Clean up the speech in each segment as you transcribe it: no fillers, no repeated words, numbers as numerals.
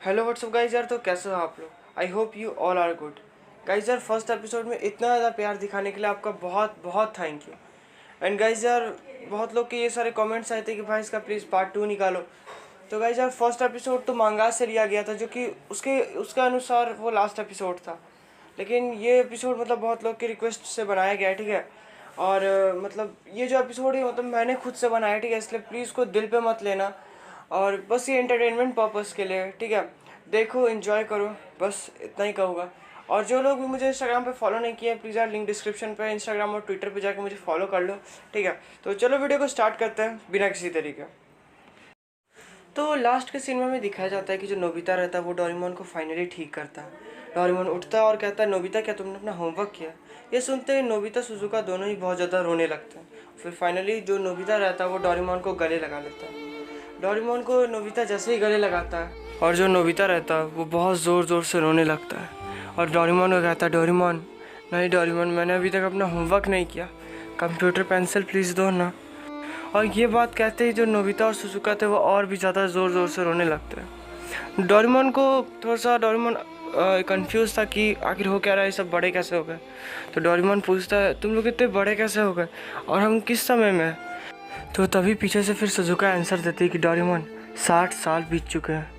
Hello what's up guys यार, तो कैसे हो आप लोग। I hope you all are good. Guys यार, फर्स्ट एपिसोड में इतना ज़्यादा प्यार दिखाने के लिए आपका बहुत बहुत थैंक यू। एंड गाइज यार, बहुत लोग के ये सारे कमेंट्स आए थे कि भाई इसका प्लीज़ पार्ट 2 निकालो। तो गाइज यार, फर्स्ट एपिसोड तो मांगा से लिया गया था, जो कि उसके अनुसार वो लास्ट एपिसोड था। लेकिन ये एपिसोड मतलब बहुत लोग की रिक्वेस्ट से बनाया गया है, ठीक है। और मतलब ये जो एपिसोड है मतलब मैंने खुद से बनाया, ठीक है, इसलिए प्लीज़ को दिल पे मत लेना। और बस ये एंटरटेनमेंट पर्पस के लिए, ठीक है। देखो, एंजॉय करो, बस इतना ही कहूँगा। और जो लोग भी मुझे इंस्टाग्राम पे फॉलो नहीं किए, प्लीज़ यार लिंक डिस्क्रिप्शन पे इंस्टाग्राम और ट्विटर पे जाकर मुझे फॉलो कर लो, ठीक है। तो चलो वीडियो को स्टार्ट करते हैं बिना किसी तरीके। तो लास्ट के सीन में हमें दिखाया जाता है कि जो नोबिता रहता है वो डोरेमोन को फाइनली ठीक करता है। डोरेमोन उठता है और कहता है, नोबिता क्या तुमने अपना होमवर्क किया। ये सुनते ही नोबिता सुजुका दोनों ही बहुत ज़्यादा रोने लगते हैं। फिर फाइनली जो नोबिता रहता है वो डोरेमोन को गले लगा लेता है। डोरेमोन को नोबिता जैसे ही गले लगाता है और जो नोबिता रहता है वो बहुत ज़ोर ज़ोर से रोने लगता है। और डोरेमोन को कहता है, डोरेमोन नहीं डोरेमोन, मैंने अभी तक अपना होमवर्क नहीं किया, कंप्यूटर पेंसिल प्लीज़ दो ना। और ये बात कहते ही जो नोबिता और सुजुका थे वो और भी ज़्यादा ज़ोर ज़ोर से रोने लगते हैं। डोरेमोन को थोड़ा सा डोरेमोन कंफ्यूज था कि आखिर हो क्या रहा है, सब बड़े कैसे हो गए। तो डोरेमोन पूछता है, तुम लोग इतने बड़े कैसे हो गए और हम किस समय में। तो तभी पीछे से फिर सुजुका आंसर देती है कि डोरेमोन 60 साल बीत चुके हैं।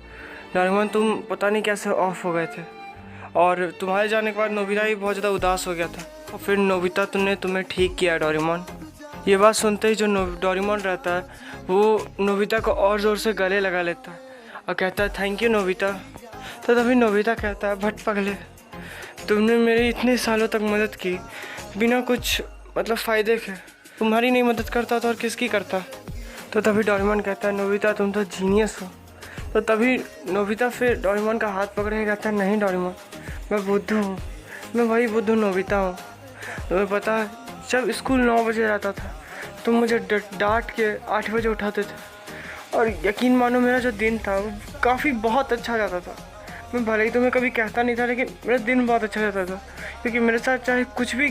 डोरेमोन तुम पता नहीं कैसे ऑफ हो गए थे, और तुम्हारे जाने के बाद नोबिता भी बहुत ज़्यादा उदास हो गया था, और फिर नोबिता तुमने तुम्हें ठीक किया डोरेमोन। ये बात सुनते ही जो डोरेमोन रहता है वो नोबिता को और ज़ोर से गले लगा लेता है और कहता है, थैंक यू नोबिता। तो तभी नोबिता कहता है, भट पगले, तुमने मेरी इतने सालों तक मदद की बिना कुछ मतलब फ़ायदे के। तुम्हारी नहीं मदद करता तो और किसकी करता। तो तभी डोरेमोन कहता है, नोबिता तुम तो जीनियस हो। तो तभी नोबिता फिर डोरेमोन का हाथ पकड़ के कहता है, नहीं डोरेमोन, मैं बुद्धू हूँ, मैं वही बुद्धू नोबिता हूँ। तुम्हें पता है, जब स्कूल 9 बजे रहता था तुम मुझे डांट के 8 बजे उठाते थे, और यकीन मानो मेरा जो दिन था वो काफ़ी बहुत अच्छा जाता था। मैं भले ही तुम्हें कभी कहता नहीं था, लेकिन मेरा दिन बहुत अच्छा जाता था, क्योंकि मेरे साथ चाहे कुछ भी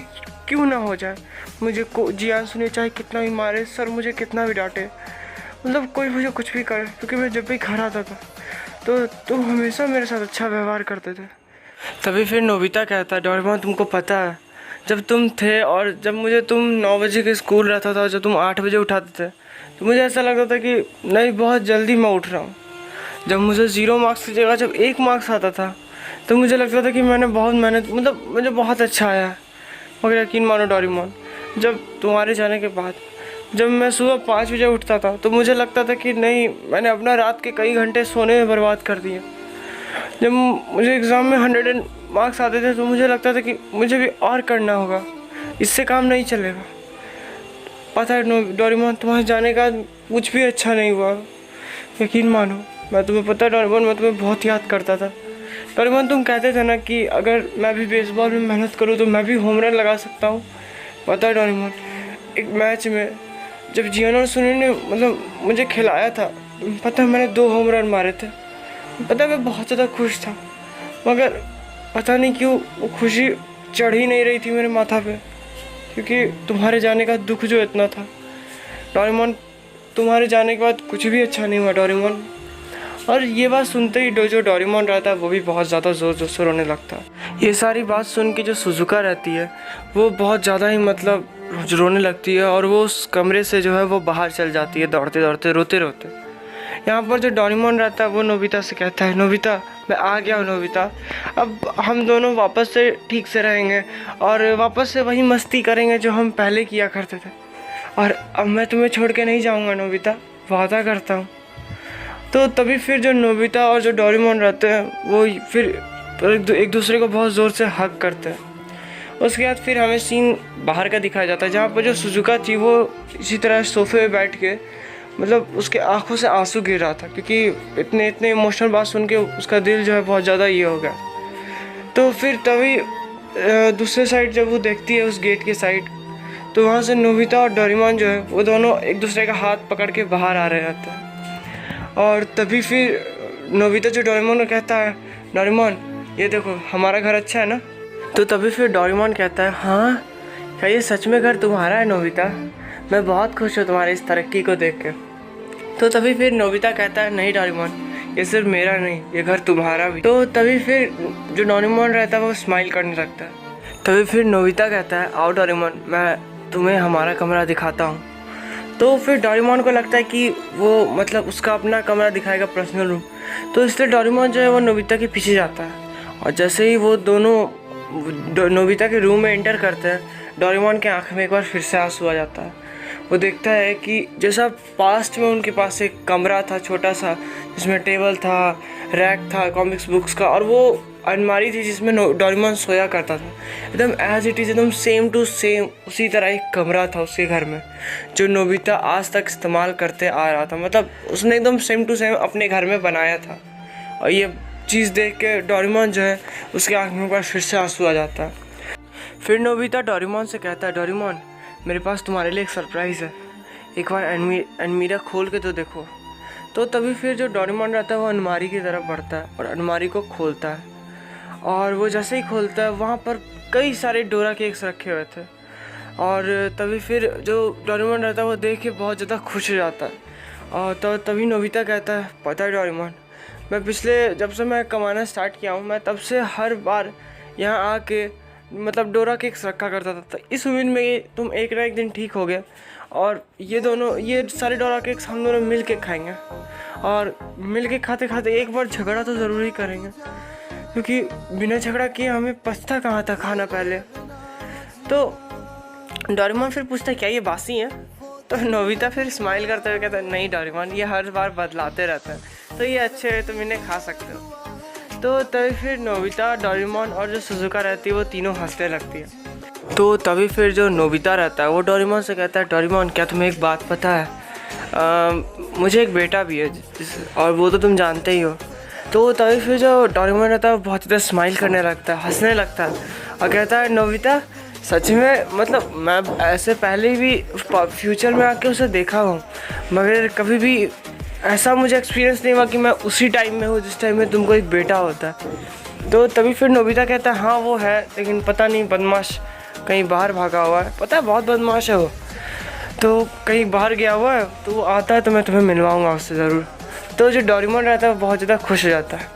क्यों ना हो जाए, मुझे जियान सुनिए चाहे कितना भी मारे, सर मुझे कितना भी डांटे, मतलब कोई मुझे कुछ भी करे, क्योंकि मैं जब भी घर आता था तो तुम हमेशा मेरे साथ अच्छा व्यवहार करते थे। तभी फिर नोबिता कहता है, डोरेमोन तुमको पता है, जब तुम थे और जब मुझे तुम 9 बजे के स्कूल रहता था और जब तुम 8 बजे उठाते थे तो मुझे ऐसा लगता था कि नहीं, बहुत जल्दी मैं उठ रहा हूँ। जब मुझे 0 मार्क्स की जगह जब 1 मार्क्स आता था तो मुझे लगता था कि मैंने बहुत मेहनत, मतलब मुझे बहुत अच्छा आया है। मगर यकीन मानो डोरेमोन, जब तुम्हारे जाने के बाद जब मैं सुबह 5 बजे उठता था तो मुझे लगता था कि नहीं, मैंने अपना रात के कई घंटे सोने में बर्बाद कर दिए। जब मुझे एग्ज़ाम में 100 मार्क्स आते थे तो मुझे लगता था कि मुझे भी और करना होगा, इससे काम नहीं चलेगा। पता है डोरेमोन, तुम्हारे जाने का कुछ भी अच्छा नहीं हुआ, यकीन मानो। मैं तुम्हें पता है डोरेमोन, मैं तुम्हें बहुत याद करता था। डोरेमोन तुम कहते थे ना कि अगर मैं भी बेसबॉल में मेहनत करूँ तो मैं भी होम रन लगा सकता हूँ। पता है डोरेमोन, एक मैच में जब जियान और सुनील ने मतलब मुझे खिलाया था, पता है मैंने 2 होम रन मारे थे। पता है मैं बहुत ज़्यादा खुश था, मगर पता नहीं क्यों वो खुशी चढ़ ही नहीं रही थी मेरे माथा पे, क्योंकि तुम्हारे जाने का दुख जो इतना था डोरेमोन, तुम्हारे जाने के बाद कुछ भी अच्छा नहीं हुआ डोरेमोन। और ये बात सुनते ही जो डोरेमोन रहता है वो भी बहुत ज़्यादा ज़ोर ज़ोर से रोने लगता है। ये सारी बात सुन के जो सुजुका रहती है वो बहुत ज़्यादा ही मतलब रोने लगती है, और वो उस कमरे से जो है वो बाहर चल जाती है, दौड़ते दौड़ते रोते रोते। यहाँ पर जो डोरेमोन रहता है वो नोबिता से कहता है, नोबिता मैं आ गया हूँ नोबिता, अब हम दोनों वापस से ठीक से रहेंगे और वापस से वही मस्ती करेंगे जो हम पहले किया करते थे, और अब मैं तुम्हें छोड़ के नहीं जाऊँगा नोबिता, वादा करता हूँ। तो तभी फिर जो नोबिता और जो डोरेमोन रहते हैं वो फिर एक दूसरे को बहुत ज़ोर से हग करते हैं। उसके बाद फिर हमें सीन बाहर का दिखाया जाता है, जहाँ पर जो सुजुका थी वो इसी तरह सोफे पे बैठ के मतलब उसके आंखों से आंसू गिर रहा था, क्योंकि इतने इमोशनल बात सुन के उसका दिल जो है बहुत ज़्यादा ये हो गया। तो फिर तभी दूसरे साइड जब वो देखती है उस गेट के साइड, तो वहाँ से नोबिता और डोरेमोन जो है वो दोनों एक दूसरे का हाथ पकड़ के बाहर आ रहे रहते हैं। और तभी फिर नोबिता जो डोरेमोन को कहता है, डोरेमोन ये देखो हमारा घर अच्छा है ना। तो तभी फिर डोरेमोन कहता है, हाँ क्या ये सच में घर तुम्हारा है नोबिता, मैं बहुत खुश हूँ तुम्हारी इस तरक्की को देख के। तो तभी फिर नोबिता कहता है, नहीं डोरेमोन ये सिर्फ मेरा नहीं, ये घर तुम्हारा भी। तो तभी फिर जो डोरेमोन रहता है वो स्माइल करने लगता है। तभी फिर नोबिता कहता है, आओ डोरेमोन, मैं तुम्हें हमारा कमरा दिखाता हूँ। तो फिर डोरेमोन को लगता है कि वो मतलब उसका अपना कमरा दिखाएगा, पर्सनल रूम। तो इसलिए डोरेमोन जो है वो नोबिता के पीछे जाता है, और जैसे ही वो दोनों नोबिता के रूम में एंटर करते हैं, डोरेमोन के आँख में एक बार फिर से आंसू आ जाता है। वो देखता है कि जैसा पास्ट में उनके पास एक कमरा था छोटा सा, जिसमें टेबल था, रैक था कॉमिक्स बुक्स का, और वो अलमारी थी जिसमें डोरेमोन सोया करता था। एकदम एज इट इज़, एकदम सेम टू सेम उसी तरह एक कमरा था उसके घर में, जो नोबिता आज तक इस्तेमाल करते आ रहा था। मतलब उसने एकदम सेम टू सेम अपने घर में बनाया था। और ये चीज़ देख के डोरेमोन जो है उसके आँख में एक बार फिर से आंसू आ जाता है। फिर नोबिता डोरेमोन से कहता है, डोरेमोन मेरे पास तुम्हारे लिए एक सरप्राइज़ है, एक बार अलमीरा खोल के तो देखो। तो तभी फिर जो डोरेमोन रहता है वो अलमारी की तरफ बढ़ता है और अलमारी को खोलता है, और वो जैसे ही खोलता है वहाँ पर कई सारे डोरा केक्स रखे हुए थे। और तभी फिर जो डोरेमोन रहता है वो देख के बहुत ज़्यादा खुश हो जाता है। और तो तभी नोबिता कहता है, पता है डोरेमोन, मैं पिछले जब से मैं कमाना स्टार्ट किया हूँ, मैं तब से हर बार यहाँ आके मतलब डोरा केक्स रखा करता था, तो इस उम्मीद में कि तुम एक ना एक दिन ठीक हो गए और ये सारे डोरा केक्स हम दोनों मिल के खाएंगे, और मिल के खाते खाते एक बार झगड़ा तो ज़रूर ही करेंगे, क्योंकि बिना झगड़ा किए हमें पछता कहाँ था खाना पहले। तो डोरेमोन फिर पूछता है, क्या ये बासी है? तो नोबिता फिर स्माइल करते हुए कहता है, नहीं डोरेमोन, ये हर बार बदलाते रहते हैं, तो ये अच्छे है, तुम इन्हें खा सकते हो। तो तभी फिर नोबिता, डोरेमोन और जो सुजुका रहती है वो तीनों हंसने लगती है। तो तभी फिर जो नोबिता रहता है वो डोरेमोन से कहता है, डोरेमोन क्या तुम्हें एक बात पता है, मुझे एक बेटा भी है और वो तो तुम जानते ही हो। तो तभी फिर जो डोरेमोन रहता है वो बहुत ज़्यादा स्माइल करने लगता है, हंसने लगता है, और कहता है, नोबिता सच में, मतलब मैं ऐसे पहले भी फ्यूचर में आके उसे देखा हूँ, मगर कभी भी ऐसा मुझे एक्सपीरियंस नहीं हुआ कि मैं उसी टाइम में हूँ जिस टाइम में तुमको एक बेटा होता है। तो तभी फिर नोबिता कहता है, हाँ वो है, लेकिन पता नहीं बदमाश कहीं बाहर भागा हुआ है, पता है बहुत बदमाश है वो, तो कहीं बाहर गया हुआ है, तो वो आता है तो मैं तुम्हें मिलवाऊँगा उससे ज़रूर। तो जो डोरेमोन रहता है वो बहुत ज़्यादा खुश हो जाता है।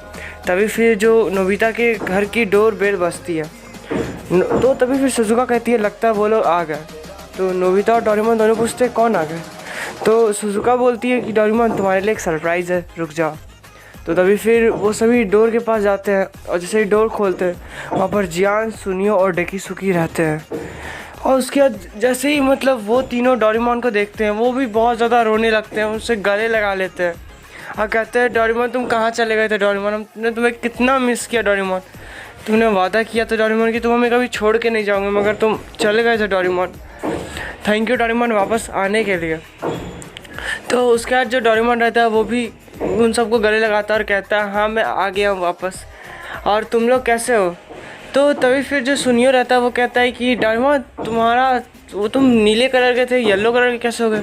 तभी फिर जो नोबिता के घर की डोर बेल बजती है, तो तभी फिर सुजुका कहती है, लगता है वो लोग आ गए। तो नोबिता और डोरेमोन दोनों पूछते हैं, कौन आ गए? तो सुजुका बोलती है कि डोरेमोन तुम्हारे लिए एक सरप्राइज़ है, रुक जाओ। तो तभी फिर वो सभी डोर के पास जाते हैं, और जैसे ही डोर खोलते हैं वहाँ पर जियान, सुनियो और डेकिसुकी रहते हैं। और उसके बाद जैसे ही मतलब वो तीनों डोरेमोन को देखते हैं, वो भी बहुत ज़्यादा रोने लगते हैं, उससे गले लगा लेते हैं और कहते हैं, डोरेमोन तुम कहाँ चले गए थे? डोरेमोन, हमने तुम्हें कितना मिस किया डोरेमोन, तुमने वादा किया था डोरेमोन कि तुम हमें कभी छोड़ के नहीं जाओगे, मगर तुम चले गए थे डोरेमोन। थैंक यू डोरेमोन वापस आने के लिए। तो उसके बाद जो डोरेमोन रहता है वो भी उन सबको गले लगाता है और कहता है, हाँ मैं आ गया हूँ वापस, और तुम लोग कैसे हो? तो तभी फिर जो सुनियो रहता है वो कहता है कि डोरेमोन तुम्हारा वो तुम नीले कलर के थे येलो कलर के कैसे हो गए,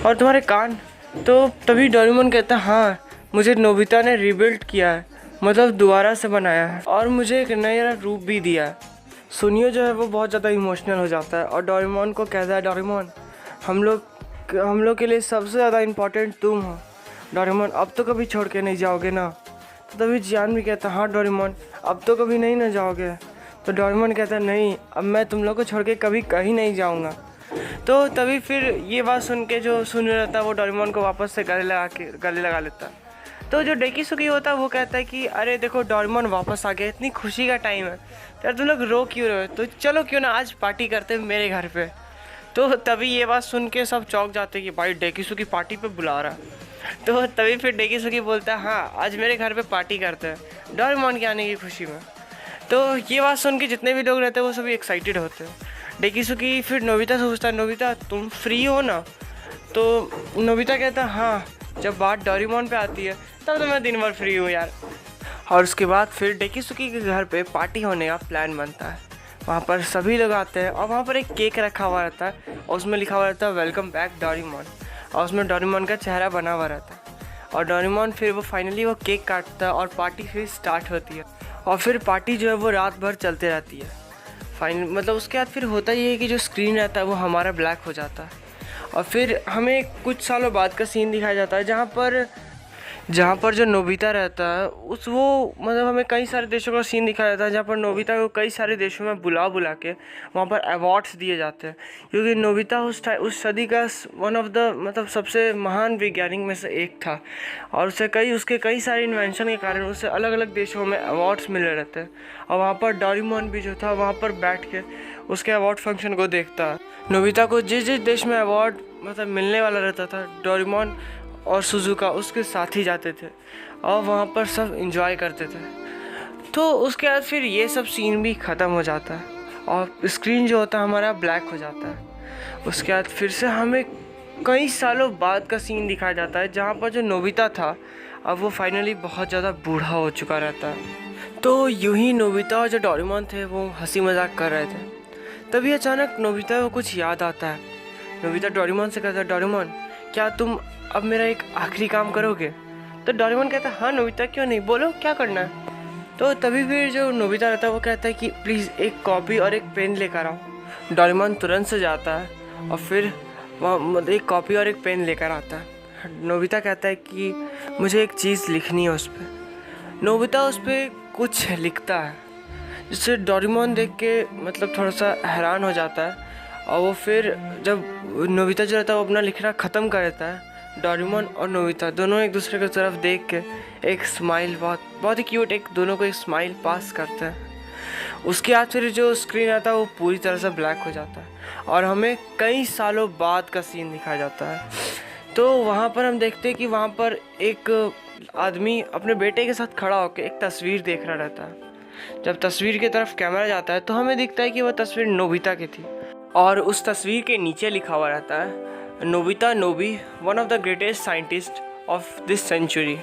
और तुम्हारे कान? तो तभी डोरेमोन कहता है, हाँ मुझे नोबिता ने रिबिल्ड किया है, मतलब दोबारा से बनाया है, और मुझे एक नया रूप भी दिया है। सुनियो जो है वो बहुत ज़्यादा इमोशनल हो जाता है और डोरेमोन को कहता है, डोरेमोन हम लोग के लिए सबसे ज़्यादा इम्पोर्टेंट तुम हो डोरेमोन, अब तो कभी छोड़ के नहीं जाओगे ना? तो तभी जियान भी कहता है, हाँ डोरेमोन अब तो कभी नहीं ना जाओगे? तो डोरेमोन कहता है, नहीं अब मैं तुम लोग को छोड़ के कभी कहीं नहीं जाऊँगा। तो तभी फिर ये बात सुन के जो सुनियो रहता है वो डोरेमोन को वापस से गले लगा लेता है। तो जो डेकिसुकी होता है वो कहता है कि अरे देखो डोरेमोन वापस आ गया, इतनी खुशी का टाइम है यार, तुम लोग रो क्यों रहे हो? तो चलो क्यों ना आज पार्टी करते हैं मेरे घर पे। तो तभी ये बात सुन के सब चौंक जाते हैं कि भाई डेकिसुकी पार्टी पे बुला रहा है। तो तभी फिर डेकिसुकी बोलता है, हाँ आज मेरे घर पे पार्टी करते हैं डोरेमोन के आने की खुशी में। तो ये बात सुन के जितने भी लोग रहते हैं वो सभी एक्साइटेड होते हैं। डेकिसुकी फिर नोबिता से पूछता है, नोबिता तुम फ्री हो ना? तो नोबिता कहता है, हाँ जब बात डोरेमोन पे आती है तब तो मैं दिन भर फ्री हूँ यार। और उसके बाद फिर डेकिसुकी के घर पे पार्टी होने का प्लान बनता है। वहाँ पर सभी लोग आते हैं और वहाँ पर एक केक रखा हुआ रहता है और उसमें लिखा हुआ रहता है वेलकम बैक डोरेमोन, और उसमें डोरेमोन का चेहरा बना हुआ रहता है। और डोरेमोन फिर वो फाइनली वो केक काटता है और पार्टी फिर स्टार्ट होती है। और फिर पार्टी जो है वो रात भर चलते रहती है। फाइनल मतलब उसके बाद फिर होता ये है कि जो स्क्रीन रहता है वो हमारा ब्लैक हो जाता है, और फिर हमें कुछ सालों बाद का सीन दिखाया जाता है जहाँ पर जहाँ पर जो नोबिता रहता है उस वो मतलब हमें कई सारे देशों का सीन दिखाया जाता है जहाँ पर नोबिता को कई सारे देशों में बुला बुला के वहाँ पर अवार्ड्स दिए जाते हैं, क्योंकि नोबिता उस सदी का वन ऑफ द मतलब सबसे महान वैज्ञानिक में से एक था, और उसके कई सारे इन्वेंशन के कारण उसे अलग अलग देशों में अवार्ड्स मिले रहते हैं। और वहाँ पर डोरेमोन भी जो था वहाँ पर बैठ के उसके अवार्ड फंक्शन को देखता है। नोबिता को जिस जिस देश में अवार्ड मतलब मिलने वाला रहता था, डोरेमोन और सुजुका उसके साथ ही जाते थे और वहाँ पर सब इंजॉय करते थे। तो उसके बाद फिर ये सब सीन भी ख़त्म हो जाता है और स्क्रीन जो होता है हमारा ब्लैक हो जाता है। उसके बाद फिर से हमें कई सालों बाद का सीन दिखाया जाता है जहाँ पर जो नोबिता था अब वो फाइनली बहुत ज़्यादा बूढ़ा हो चुका रहता है। तो यूं ही नोबिता और जो डोरेमोन थे वो हंसी मजाक कर रहे थे, तभी अचानक नोबिता को कुछ याद आता है। नोबिता डोरेमोन से कहता है, डोरेमोन क्या तुम अब मेरा एक आखिरी काम करोगे? तो डोरेमोन कहता है, हाँ नोबिता क्यों नहीं, बोलो क्या करना है। तो तभी फिर जो नोबिता रहता है वो कहता है कि प्लीज़ एक कॉपी और एक पेन लेकर आओ। डोरेमोन तुरंत से जाता है और फिर वहाँ एक कॉपी और एक पेन लेकर आता है। नोबिता कहता है कि मुझे एक चीज़ लिखनी है उस पर। नोबिता उस पर कुछ लिखता है जिससे डोरेमोन देख के मतलब थोड़ा सा हैरान हो जाता है, और वो फिर जब नोबिता जो रहता है वो अपना लिखना ख़त्म कर देता है, डोरेमोन और नोबिता दोनों एक दूसरे की तरफ देख के एक स्माइल बहुत ही क्यूट एक दोनों को एक स्माइल पास करते हैं। उसके बाद फिर जो स्क्रीन आता है वो पूरी तरह से ब्लैक हो जाता है और हमें कई सालों बाद का सीन दिखाया जाता है। तो वहाँ पर हम देखते हैं कि वहाँ पर एक आदमी अपने बेटे के साथ खड़ा होकर एक तस्वीर देख रहा रहता है। जब तस्वीर की तरफ कैमरा जाता है तो हमें दिखता है कि वह तस्वीर नोबिता की थी और उस तस्वीर के नीचे लिखा हुआ रहता है, Nobita Nobi one of the greatest scientist of this century.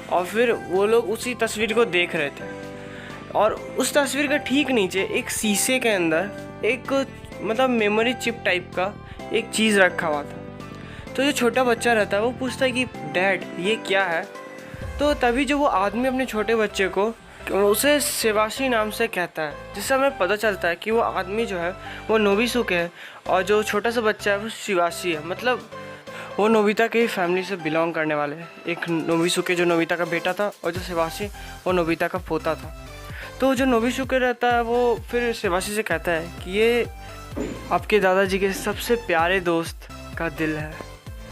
और फिर वो लोग उसी तस्वीर को देख रहे थे और उस तस्वीर के ठीक नीचे एक शीशे के अंदर एक मतलब मेमोरी चिप टाइप का एक चीज़ रखा हुआ था। तो जो छोटा बच्चा रहता है वो पूछता है कि डैड ये क्या है। तो तभी जो वो आदमी अपने छोटे बच्चे को उसे शिवाशी नाम से कहता है, जिससे हमें पता चलता है कि वो आदमी जो है वो नोबिसुके है और जो छोटा सा बच्चा है वो शिवाशी है। मतलब वो नोबिता के फैमिली से बिलोंग करने वाले हैं। एक नोबिसुके जो नोबिता का बेटा था और जो शिवाशी वो नोबिता का पोता था। तो जो नोबिसुके रहता है वो फिर शिवाशी से कहता है कि ये आपके दादाजी के सबसे प्यारे दोस्त का दिल है।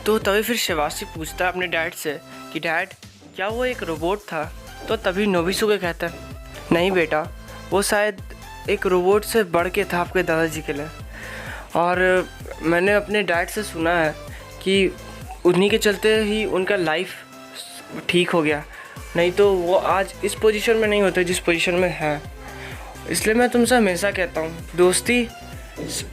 तो तभी फिर शिवाशी पूछता है अपने डैड से कि डैड क्या वो एक रोबोट था? तो तभी नोबिसुके कहता है नहीं बेटा, वो शायद एक रोबोट से बढ़ के था आपके दादाजी के लिए। और मैंने अपने डैड से सुना है कि उन्हीं के चलते ही उनका लाइफ ठीक हो गया, नहीं तो वो आज इस पोजीशन में नहीं होते जिस पोजीशन में है। इसलिए मैं तुमसे हमेशा कहता हूँ दोस्ती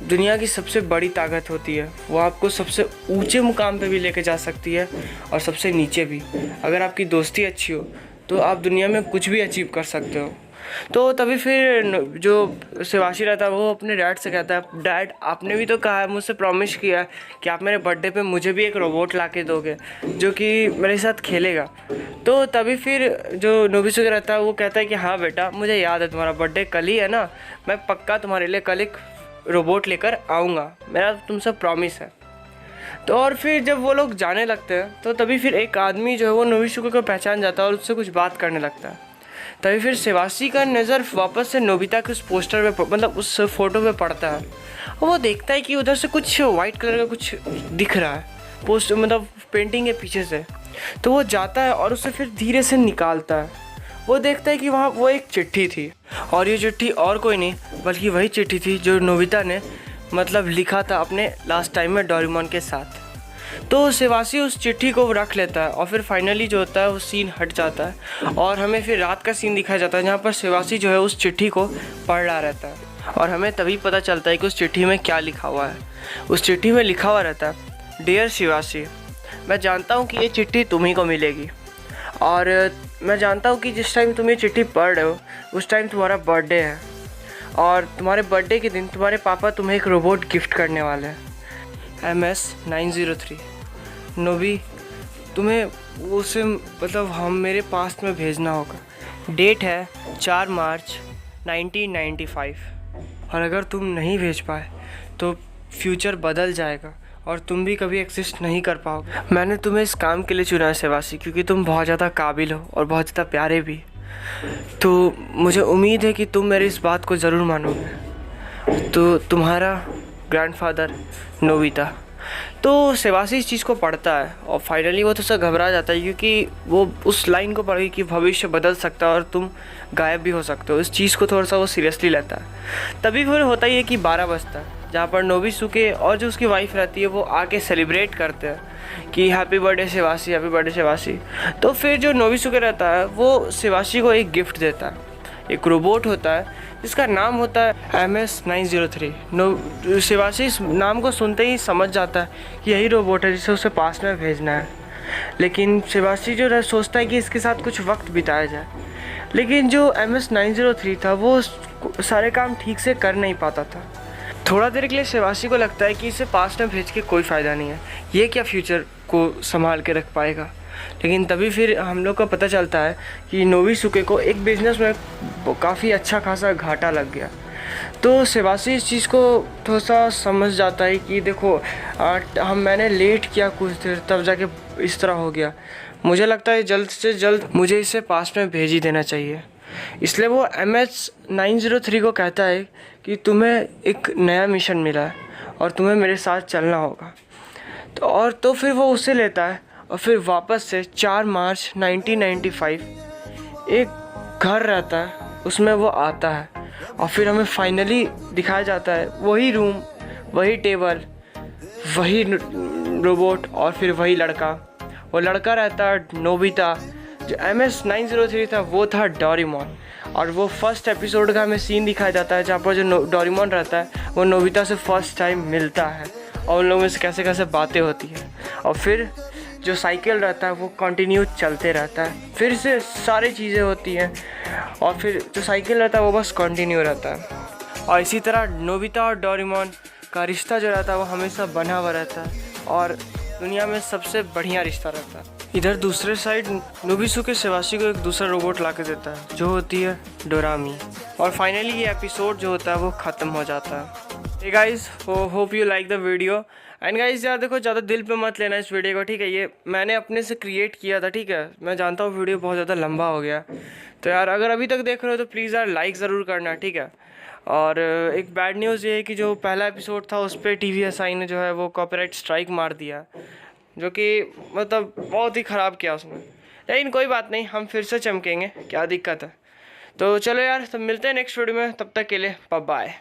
दुनिया की सबसे बड़ी ताकत होती है। वो आपको सबसे ऊंचे मुकाम पे भी लेके जा सकती है और सबसे नीचे भी। अगर आपकी दोस्ती अच्छी हो तो आप दुनिया में कुछ भी अचीव कर सकते हो। तो तभी फिर जो शिवाशी रहता है वो अपने डैड से कहता है डैड आपने भी तो कहा है, मुझसे प्रॉमिस किया है कि आप मेरे बर्थडे पे मुझे भी एक रोबोट ला के दोगे जो कि मेरे साथ खेलेगा। तो तभी फिर जो नोबिसुके रहता है वो कहता है कि हाँ बेटा मुझे याद है तुम्हारा बर्थडे कल ही है ना, मैं पक्का तुम्हारे लिए कल एक रोबोट लेकर आऊँगा, मेरा तुमसे प्रॉमिस है। तो और फिर जब वो लोग जाने लगते हैं तो तभी फिर एक आदमी जो है वो नोबिसुके को पहचान जाता है और उससे कुछ बात करने लगता है। तभी फिर शिवाशी का नज़र वापस से नोबिता के उस पोस्टर पे मतलब उस फ़ोटो पे पड़ता है और वो देखता है कि उधर से कुछ वाइट कलर का कुछ दिख रहा है पोस्टर मतलब पेंटिंग के पीछे से। तो वो जाता है और उसे फिर धीरे से निकालता है। वो देखता है कि वहाँ वो एक चिट्ठी थी और ये चिट्ठी और कोई नहीं बल्कि वही चिट्ठी थी जो नोबिता ने मतलब लिखा था अपने लास्ट टाइम में डोरेमोन के साथ। तो शिवाशी उस चिट्ठी को रख लेता है और फिर फाइनली जो होता है वो सीन हट जाता है और हमें फिर रात का सीन दिखाया जाता है जहाँ पर शिवाशी जो है उस चिट्ठी को पढ़ रहा रहता है और हमें तभी पता चलता है कि उस चिट्ठी में क्या लिखा हुआ है। उस चिट्ठी में लिखा हुआ रहता है डियर शिवाशी, मैं जानता हूँ कि ये चिट्ठी तुम्ही को मिलेगी और मैं जानता हूँ कि जिस टाइम तुम ये चिट्ठी पढ़ रहे हो उस टाइम तुम्हारा बर्थडे है और तुम्हारे बर्थडे के दिन तुम्हारे पापा तुम्हें एक रोबोट गिफ्ट करने वाले हैं MS-903। नोबी तुम्हें उसे मतलब हम मेरे पास्ट में भेजना होगा। डेट है 4 मार्च 1995 और अगर तुम नहीं भेज पाए तो फ्यूचर बदल जाएगा और तुम भी कभी एग्जिस्ट नहीं कर पाओगे। मैंने तुम्हें इस काम के लिए चुना है सेवासी, क्योंकि तुम बहुत ज़्यादा काबिल हो और बहुत ज़्यादा प्यारे भी। तो मुझे उम्मीद है कि तुम मेरी इस बात को ज़रूर मानोगे। तो तुम्हारा ग्रैंडफादर नोबिता। तो सेवासी इस चीज़ को पढ़ता है और फाइनली वो थोड़ा सा घबरा जाता है, क्योंकि वो उस लाइन को पढ़ कि भविष्य बदल सकता है और तुम गायब भी हो सकते हो। इस चीज़ को थोड़ा सा वो सीरियसली लेता है। तभी फिर होता ही है कि 12 बजता है, जहाँ पर नोबिसुके और जो उसकी वाइफ रहती है वो आके सेलिब्रेट करते हैं कि हैप्पी बर्थडे सेवासी, हैप्पी बर्थडे सेवासी। तो फिर जो नोबिसुके रहता है वो सेवासी को एक गिफ्ट देता है। एक रोबोट होता है जिसका नाम होता है MS-903। सेवासी इस नाम को सुनते ही समझ जाता है कि यही रोबोट है जिसे उसे पास में भेजना है। लेकिन सेवासी जो सोचता है कि इसके साथ कुछ वक्त बिताया जाए, लेकिन जो MS-903 था वो सारे काम ठीक से कर नहीं पाता था। थोड़ा देर के लिए सेवासी को लगता है कि इसे पास में भेज के कोई फ़ायदा नहीं है, ये क्या फ्यूचर को संभाल के रख पाएगा। लेकिन तभी फिर हम लोग को पता चलता है कि नोबिसुके को एक बिज़नेस में काफ़ी अच्छा खासा घाटा लग गया। तो सेवासी इस चीज़ को थोड़ा सा समझ जाता है कि देखो मैंने लेट किया कुछ देर, तब जाके इस तरह हो गया। मुझे लगता है जल्द से जल्द मुझे इसे पास में भेज ही देना चाहिए। इसलिए वो MS-903 को कहता है कि तुम्हें एक नया मिशन मिला है और तुम्हें मेरे साथ चलना होगा। तो फिर वो उसे लेता है और फिर वापस से 4 मार्च 1995 एक घर रहता है उसमें वो आता है। और फिर हमें फाइनली दिखाया जाता है वही रूम, वही टेबल, वही रोबोट और फिर वही लड़का। वो लड़का रहता है नोबिता। जो MS-903 था वो था डोरेमोन। और वो फर्स्ट एपिसोड का हमें सीन दिखाया जाता है जहाँ पर जो डोरेमोन रहता है वो नोबिता से फर्स्ट टाइम मिलता है और उन लोगों से कैसे कैसे बातें होती हैं। और फिर जो साइकिल रहता है वो कंटिन्यू चलते रहता है, फिर से सारी चीज़ें होती हैं और फिर जो साइकिल रहता है वो बस कंटिन्यू रहता है। और इसी तरह नोबिता और डोरेमोन का रिश्ता जो रहता है वो हमेशा बना हुआ रहता है और दुनिया में सबसे बढ़िया रिश्ता रहता है। इधर दूसरे साइड नोबिसुके सेवासी को एक दूसरा रोबोट ला के देता है जो होती है डोरामी। और फाइनली ये एपिसोड जो होता है वो ख़त्म हो जाता है। Hey guys, hope you like the video. And guys यार देखो, ज़्यादा दिल पे मत लेना इस वीडियो को, ठीक है। ये मैंने अपने से क्रिएट किया था, ठीक है। मैं जानता हूँ वीडियो बहुत ज़्यादा लंबा हो गया, तो यार अगर अभी तक देख रहे हो तो प्लीज़ यार लाइक ज़रूर करना, ठीक है। और एक बैड न्यूज़ ये है कि जो पहला एपिसोड था उस पर TVSI ने जो है वो कॉपीराइट स्ट्राइक मार दिया, जो कि मतलब बहुत ही ख़राब किया उसने। लेकिन कोई बात नहीं, हम फिर से चमकेंगे, क्या दिक्कत है। तो चलो यार, तब मिलते हैं नेक्स्ट वीडियो में, तब तक के लिए बाय बाय।